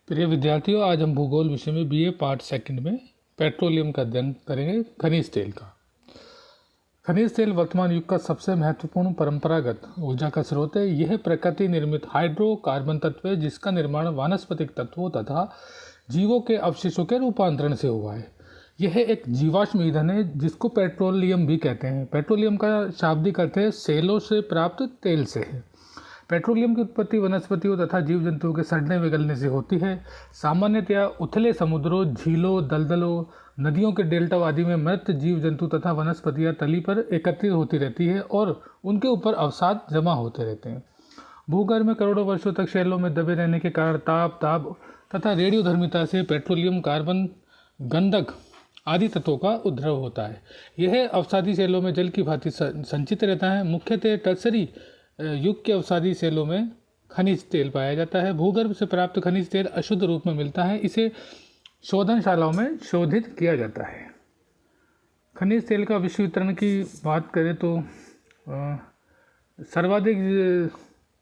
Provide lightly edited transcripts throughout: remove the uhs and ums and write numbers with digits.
प्रिय विद्यार्थियों, आज हम भूगोल विषय में बीए पार्ट सेकंड में पेट्रोलियम का अध्ययन करेंगे। खनिज तेल का। खनिज तेल वर्तमान युग का सबसे महत्वपूर्ण परंपरागत ऊर्जा का स्रोत है। यह प्रकृति निर्मित हाइड्रोकार्बन तत्व है जिसका निर्माण वानस्पतिक तत्वों तथा जीवों के अवशेषों के रूपांतरण से हुआ है। यह एक जीवाश्म ईंधन है जिसको पेट्रोलियम भी कहते हैं। पेट्रोलियम का शाब्दिक अर्थ है सेलों से प्राप्त तेल से है। पेट्रोलियम की उत्पत्ति वनस्पतियों तथा जीव जंतुओं के सड़ने विगलने से होती है। सामान्यतया उथले समुद्रों, झीलों, दलदलों, नदियों के डेल्टा आदि में मृत जीव जंतु तथा वनस्पतियां तली पर एकत्रित होती रहती है और उनके ऊपर अवसाद जमा होते रहते हैं। भूगर्भ में करोड़ों वर्षों तक शैलों में दबे रहने के कारण ताप तथा रेडियोधर्मिता से पेट्रोलियम, कार्बन, गंधक आदि तत्वों का उद्भव होता है। यह अवसादी शैलों में जल की भांति संचित रहता है। मुख्यतः टर्सरी युग के अवसादी शैलों में खनिज तेल पाया जाता है। भूगर्भ से प्राप्त खनिज तेल अशुद्ध रूप में मिलता है। इसे शोधनशालाओं में शोधित किया जाता है। खनिज तेल का विश्व वितरण की बात करें तो सर्वाधिक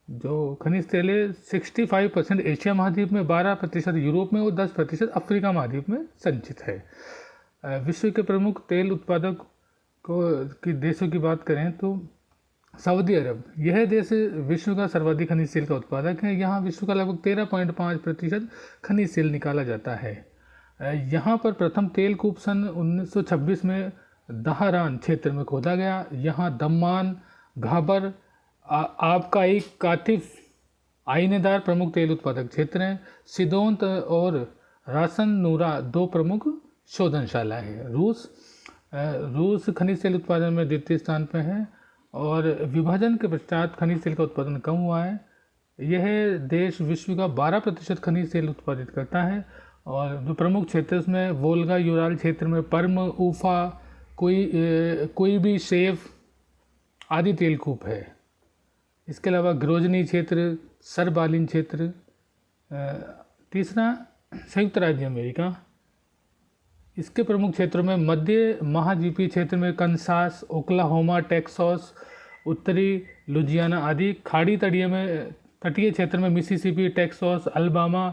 जो खनिज तेल है 65% एशिया महाद्वीप में, 12% यूरोप में और 10% अफ्रीका महाद्वीप में संचित है। विश्व के प्रमुख तेल उत्पादक की देशों की बात करें तो सऊदी अरब, यह देश विश्व का सर्वाधिक खनिज तेल का उत्पादक है। यहाँ विश्व का लगभग 13.5% खनिज तेल निकाला जाता है। यहाँ पर प्रथम तेल कूप सन 1926 में दहारान क्षेत्र में खोदा गया। यहाँ दम्मान, घाबर, आबकाई, कातिफ, आइनेदार प्रमुख तेल उत्पादक क्षेत्र हैं। सिदोंत और रासन नूरा दो प्रमुख शोधनशाला है। रूस खनिज तेल उत्पादन में द्वितीय स्थान पर है और विभाजन के पश्चात खनिज तेल का उत्पादन कम हुआ है। यह देश विश्व का 12% खनिज तेल उत्पादित करता है और जो प्रमुख क्षेत्र उसमें वोल्गा यूराल क्षेत्र में पर्म, ऊफा, कोई भी शेफ आदि तेल कूप है। इसके अलावा ग्रोजनी क्षेत्र, सरबालिन क्षेत्र। तीसरा संयुक्त राज्य अमेरिका, इसके प्रमुख क्षेत्रों में मध्य महाद्वीपीय क्षेत्र में कंसास, ओक्लाहोमा, टेक्सास, उत्तरी लुजियाना आदि। खाड़ी तटीय क्षेत्र में Mississippi, Texas, Alabama,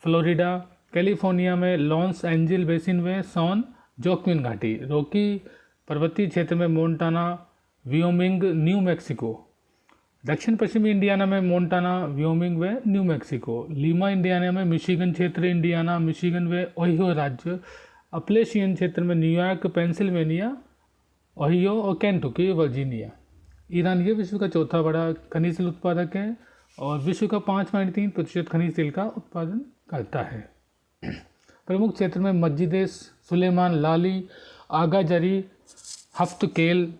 Florida. California में लॉस एंजिल बेसिन में सॉन जोक्विन घाटी। रॉकी पर्वतीय क्षेत्र में मोन्टाना, वियोमिंग, न्यू मैक्सिको। दक्षिण पश्चिमी इंडियाना में मोन्टाना, वियोमिंग व न्यू मैक्सिको। लीमा इंडियाना में मिशिगन क्षेत्र, इंडियाना, मिशिगन व ओहियो राज्य। अपलेशियन क्षेत्र में न्यूयॉर्क, पेंसिल्वेनिया, ओहियो और केंटुकी, वर्जीनिया। ईरान ये विश्व का चौथा बड़ा खनिज तेल उत्पादक है और विश्व का 5.3% खनिज तेल का उत्पादन करता है। प्रमुख क्षेत्र में मस्जिदेस, सुलेमान, लाली, आगाजरी, हफ्तकेल,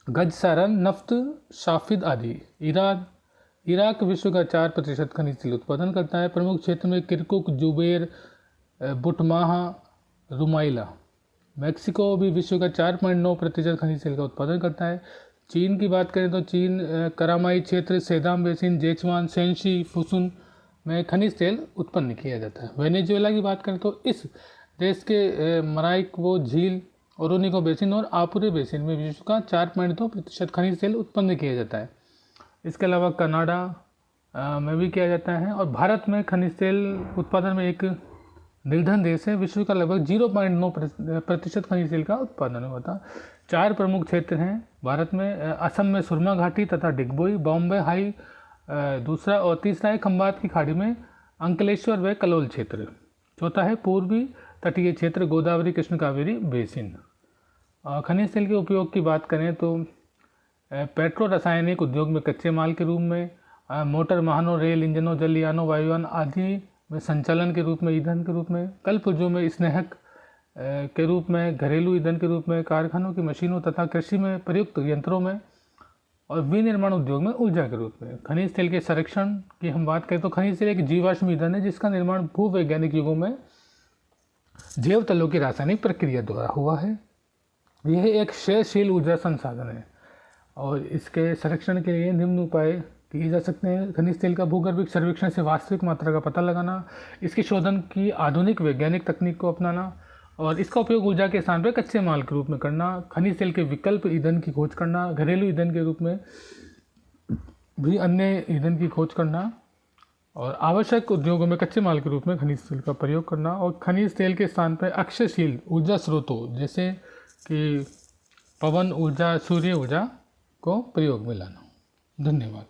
गजसारन, नफ्त, शाफिद आदि। इराक विश्व का 4% खनिज तेल उत्पादन करता है। प्रमुख क्षेत्र में किरकुक, जुबेर, बुटमाहा, रुमाइला। मैक्सिको भी विश्व का 4.9% खनिज तेल का उत्पादन करता है। चीन की बात करें तो चीन करामाई क्षेत्र, सेदाम बेसिन, जेचवान, सेंशी, फुसुन में खनिज तेल उत्पन्न किया जाता है। वेनेजुएला की बात करें तो इस देश के मराइको झील, ओरोनिको बेसिन और आपुरे बेसिन में विश्व का 4.2% खनिज तेल उत्पन्न किया जाता है। इसके अलावा कनाडा में भी किया जाता है और भारत में खनिज तेल उत्पादन में एक निर्धन देश है। विश्व का लगभग 0.9% खनिज तेल का उत्पादन होता है। 4 प्रमुख क्षेत्र हैं भारत में। असम में सुरमा घाटी तथा डिगबोई, बॉम्बे हाई दूसरा और तीसरा है खंबात की खाड़ी में अंकलेश्वर व कलोल क्षेत्र। चौथा है पूर्वी तटीय क्षेत्र, गोदावरी, कृष्ण कावेरी बेसिन। खनिज तेल के उपयोग की बात करें तो पेट्रो रासायनिक उद्योग में कच्चे माल के रूप में, मोटर वाहनों, रेल इंजनों, जलयानों, वायुयान आदि में संचालन के रूप में, ईंधन के रूप में, कल पुर्जों में स्नेहक के रूप में, घरेलू ईंधन के रूप में, कारखानों की मशीनों तथा कृषि में प्रयुक्त यंत्रों में और विनिर्माण उद्योग में ऊर्जा के रूप में। खनिज तेल के संरक्षण की हम बात करें तो खनिज तेल एक जीवाश्म ईंधन है जिसका निर्माण भूवैज्ञानिक युगों में जैव तलों की रासायनिक प्रक्रिया द्वारा हुआ है। यह एक क्षयशील ऊर्जा संसाधन है और इसके संरक्षण के लिए निम्न उपाय किए जा सकते हैं। खनिज तेल का भूगर्भिक सर्वेक्षण से वास्तविक मात्रा का पता लगाना, इसके शोधन की आधुनिक वैज्ञानिक तकनीक को अपनाना और इसका उपयोग ऊर्जा के स्थान पर कच्चे माल के रूप में करना, खनिज तेल के विकल्प ईंधन की खोज करना, घरेलू ईंधन के रूप में भी अन्य ईंधन की खोज करना और आवश्यक उद्योगों में कच्चे माल के रूप में खनिज तेल का प्रयोग करना और खनिज तेल के स्थान पर अक्षयशील ऊर्जा स्रोतों जैसे कि पवन ऊर्जा, सूर्य ऊर्जा को प्रयोग में लाना। धन्यवाद।